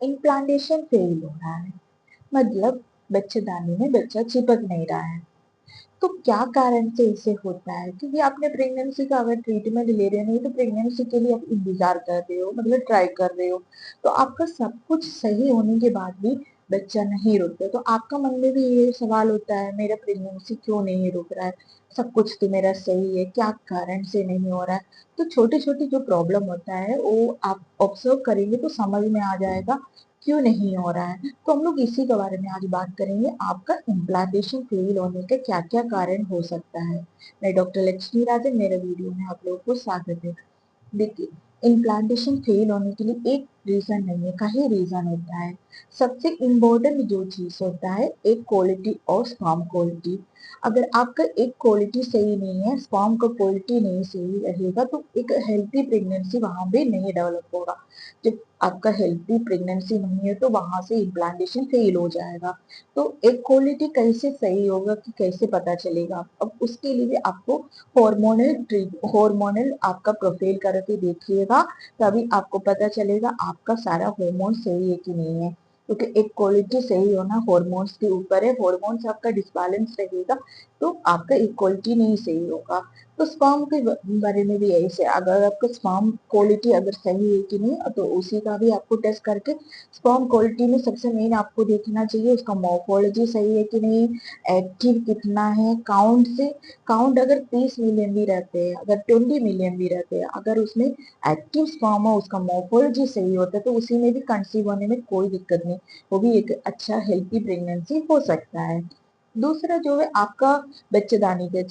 Implantation fail हो रहा है, मतलब बच्चेदानी में बच्चा चिपक नहीं रहा है। तो क्या कारण से इसे होता है? क्योंकि आपने प्रेगनेंसी का अगर ट्रीटमेंट ले रहे नहीं तो प्रेगनेंसी के लिए आप इंतजार कर रहे हो, मतलब ट्राई कर रहे हो, तो आपका सब कुछ सही होने के बाद भी बच्चा नहीं रुकता, तो आपका मन में भी ये सवाल होता है मेरा प्रेगनेंसी क्यों नहीं रुक रहा है, सब कुछ तो मेरा सही है, क्या कारण से नहीं हो रहा है। तो छोटी छोटी जो प्रॉब्लम होता है वो आप ऑब्जर्व करेंगे तो समझ में आ जाएगा क्यों नहीं हो रहा है। तो हम लोग इसी के बारे में आज बात करेंगे, आपका इम्प्लांटेशन फेल होने का क्या क्या कारण हो सकता है। मैं डॉक्टर लक्ष्मी राजन, मेरे वीडियो में आप लोगों को स्वागत है। देखिए, इम्प्लांटेशन फेल होने के लिए एक रीजन नहीं है, कई रीजन होता है। सबसे इम्पोर्टेंट जो चीज होता है एक क्वालिटी और स्पर्म क्वालिटी। अगर आपका एक क्वालिटी सही नहीं है, स्पर्म का क्वालिटी नहीं सही रहेगा तो एक हेल्थी प्रेगनेंसी वहां पे नहीं डेवलप होगा। जब आपका हेल्थी प्रेगनेंसी नहीं है तो वहां से इम्प्लांटेशन फेल हो जाएगा। तो एक क्वालिटी कैसे सही होगा कि कैसे पता चलेगा? अब उसके लिए आपको हार्मोनल आपका प्रोफाइल करके देखिएगा, तभी आपको पता चलेगा आपका सारा हार्मोन सही है कि नहीं है। क्योंकि एक क्वालिटी सही होना हार्मोन्स के ऊपर है, हार्मोन्स आपका डिसबैलेंस रहेगा तो आपका इक्वलिटी नहीं सही होगा। तो स्पर्म के बारे में भी ऐसे, अगर आपका स्पर्म क्वालिटी अगर सही है कि नहीं तो उसी का भी आपको टेस्ट करके स्पर्म क्वालिटी में सबसे मेन आपको देखना चाहिए उसका मॉर्फोलॉजी सही है कि नहीं, एक्टिव कितना है, काउंट अगर 30 मिलियन भी रहते हैं, अगर 20 मिलियन भी रहते हैं, अगर उसमें एक्टिव स्पर्म हो, उसका मॉर्फोलॉजी सही होता है तो उसी में भी कंसीव होने में कोई दिक्कत नहीं, वो भी एक अच्छा हेल्थी प्रेगनेंसी हो सकता है। दूसरा जो है आपका बच्चेदानी के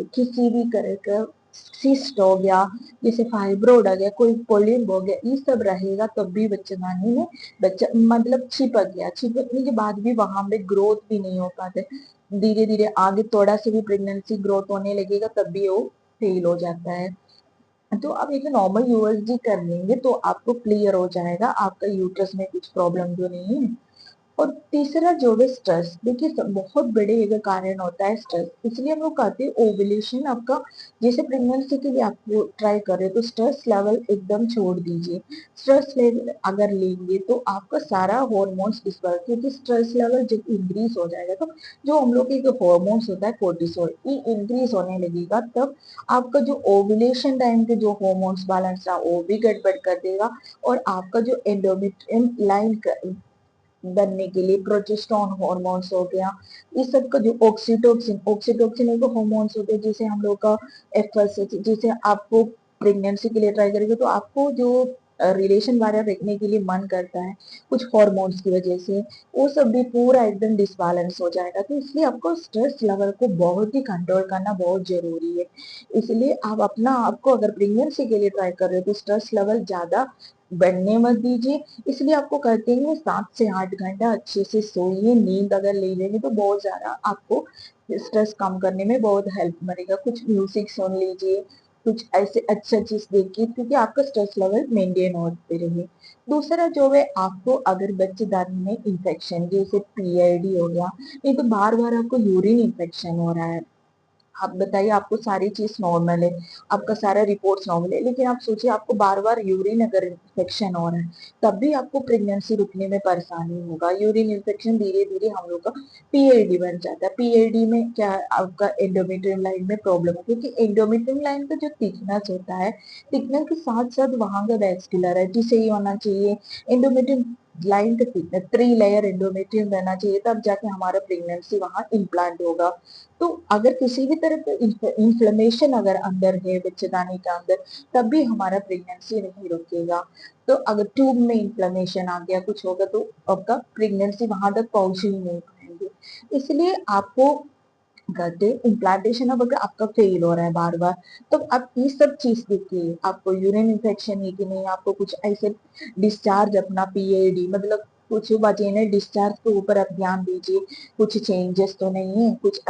किसी भी तरह का सिस्ट हो गया, जैसे फाइब्रोड आ गया, कोई पोलिप हो गया, ये सब रहेगा तब भी बच्चेदानी में बच्चा मतलब चिपक गया, चिपकने के बाद भी वहां पे ग्रोथ भी नहीं हो पाते, धीरे धीरे आगे थोड़ा से भी प्रेगनेंसी ग्रोथ होने लगेगा तब भी वो फेल हो जाता है। तो आप एक नॉर्मल यूएसजी कर लेंगे तो आपको क्लियर हो जाएगा आपका यूट्रस में कुछ प्रॉब्लम तो नहीं है। और तीसरा जो है स्ट्रेस, देखिए बहुत बड़े एक कारण होता है स्ट्रेस, इसलिए हम लोग कहते हैं ओव्यूलेशन आपका, जैसे प्रेगनेंसी के लिए आप ट्राई कर रहे हो तो स्ट्रेस लेवल एकदम छोड़ दीजिए। स्ट्रेस लेवल अगर लेंगे तो आपका सारा हॉर्मोन्स इस पर, क्योंकि स्ट्रेस लेवल जब इंक्रीज हो जाएगा तो जो हम लोग के हॉर्मोन्स होता है कोर्टिसोल ये इंक्रीज होने लगेगा, तब आपका जो ओव्यूलेशन टाइम के जो हॉर्मोन्स बैलेंस था वो भी गड़बड़ कर देगा। और आपका जो एंडोमेट्रियम लाइन बनने के लिए प्रोजेस्टेरोन हॉर्मोन्स हो गया, इस सब का जो ऑक्सीटोसिन ऑक्सीटोसिन एक हॉर्मोन्स होते हैं जिसे हम लोग का एफएसएच, जिसे आपको प्रेगनेंसी के लिए ट्राई करेंगे तो आपको जो रिलेशन वाला रखने के लिए मन करता है कुछ हॉर्मोन्स की वजह से, वो सब भी पूरा एकदम डिसबैलेंस हो जाएगा। तो इसलिए आपको स्ट्रेस लेवल को बहुत ही कंट्रोल करना बहुत जरूरी है। इसलिए आप अपना आपको अगर प्रेगनेंसी के लिए ट्राई कर रहे हो तो स्ट्रेस लेवल ज्यादा बढ़ने मत दीजिए। इसलिए आपको कहते हैं 7 से 8 घंटा अच्छे से सोइए, नींद अगर ले लेंगे तो बहुत ज्यादा आपको स्ट्रेस कम करने में बहुत हेल्प मिलेगा। कुछ म्यूजिक सुन लीजिए, कुछ ऐसे अच्छा चीज देखिए क्योंकि आपका स्ट्रेस लेवल मेंटेन होते रहे। दूसरा जो है आपको अगर बच्चेदानी में इंफेक्शन जैसे पीआईडी हो गया, नहीं तो बार बार आपको यूरिन इंफेक्शन हो रहा है, आप बताइए आपको सारी चीज नॉर्मल है, आपका सारा रिपोर्ट्स नॉर्मल है, लेकिन आप सोचिए आपको बार बार यूरिन अगर इन्फेक्शन हो रहा है तब भी आपको प्रेगनेंसी रुकने में परेशानी होगा। यूरिन इन्फेक्शन धीरे धीरे हम लोग का पीएडी बन जाता है। पीएडी में क्या है, आपका एंडोमेट्रियम लाइन में प्रॉब्लम है, क्योंकि एंडोमेट्रियम लाइन का जो थिकनेस होता है, थिकनेस के साथ साथ वहां का वैस्कुलरिटी सही होना चाहिए। एंडोमेट्रियम लाइन का थिकनेस 3 लेयर एंडोमेट्रियम रहना चाहिए, तब जाके हमारा प्रेगनेंसी वहां इम्प्लांट होगा। तो अगर किसी भी तरह का इंफ्लेमेशन अगर अंदर है बच्चेदानी के अंदर तब भी हमारा प्रेगनेंसी नहीं रुकेगा। तो अगर ट्यूब में इंफ्लेमेशन आ गया कुछ होगा तो आपका प्रेगनेंसी वहां तक पहुंच ही नहीं पाएंगे। इसलिए आपको कहते इम्प्लांटेशन अब अगर आपका फेल हो रहा है बार बार तो आप ये सब चीज देखिए, आपको यूरिन इन्फेक्शन है कि नहीं, आपको कुछ ऐसे डिस्चार्ज अपना पीएडी मतलब कुछ वजेनल डिस्चार्ज के ऊपर आप ध्यान दीजिए, कुछ चेंजेस तो नहीं है, कुछ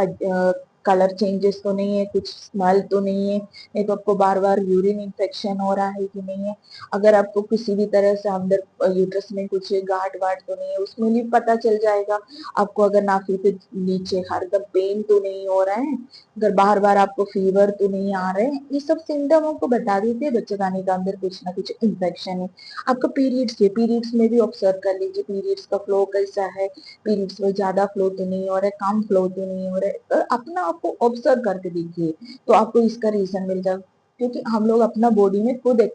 कलर चेंजेस तो नहीं है, कुछ स्मेल तो नहीं है, नहीं तो आपको बार बार यूरिन इन्फेक्शन हो रहा है कि नहीं है, अगर आपको किसी भी तरह से अंदर यूट्रस में कुछ गांठ वाट तो नहीं है, उसमें भी पता चल जाएगा। आपको अगर नाभि के नीचे हरदम पेन तो नहीं हो रहा है, अगर बार बार आपको फीवर तो नहीं आ रहे हैं, ये सब सिम्टम आपको बता देते हैं बच्चेदानी के अंदर कुछ ना कुछ इन्फेक्शन है। आपका पीरियड्स है, पीरियड्स में भी ऑब्जर्व कर लीजिए पीरियड्स का फ्लो कैसा है, पीरियड्स में ज्यादा फ्लो तो नहीं हो रहा है, कम फ्लो तो नहीं हो रहा है, तो अपना आपको ऑब्जर्व करके देखिए, तो आपको इसका रीजन मिल जाएगा। क्योंकि हम लोग अपना बॉडी में खुद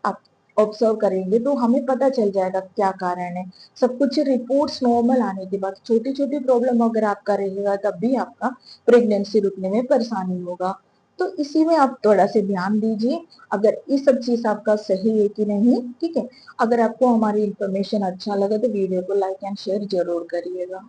आप ऑब्जर्व करेंगे तो हमें पता चल जाएगा क्या कारण है। सब कुछ रिपोर्ट्स नॉर्मल आने के बाद छोटी छोटी प्रॉब्लम अगर आपका रहेगा तब भी आपका प्रेगनेंसी रुकने में परेशानी होगा। तो इसी में आप थोड़ा से ध्यान दीजिए, अगर ये सब चीज आपका सही है कि नहीं, ठीक है। अगर आपको हमारी इंफॉर्मेशन अच्छा लगा तो वीडियो को लाइक एंड शेयर जरूर करिएगा।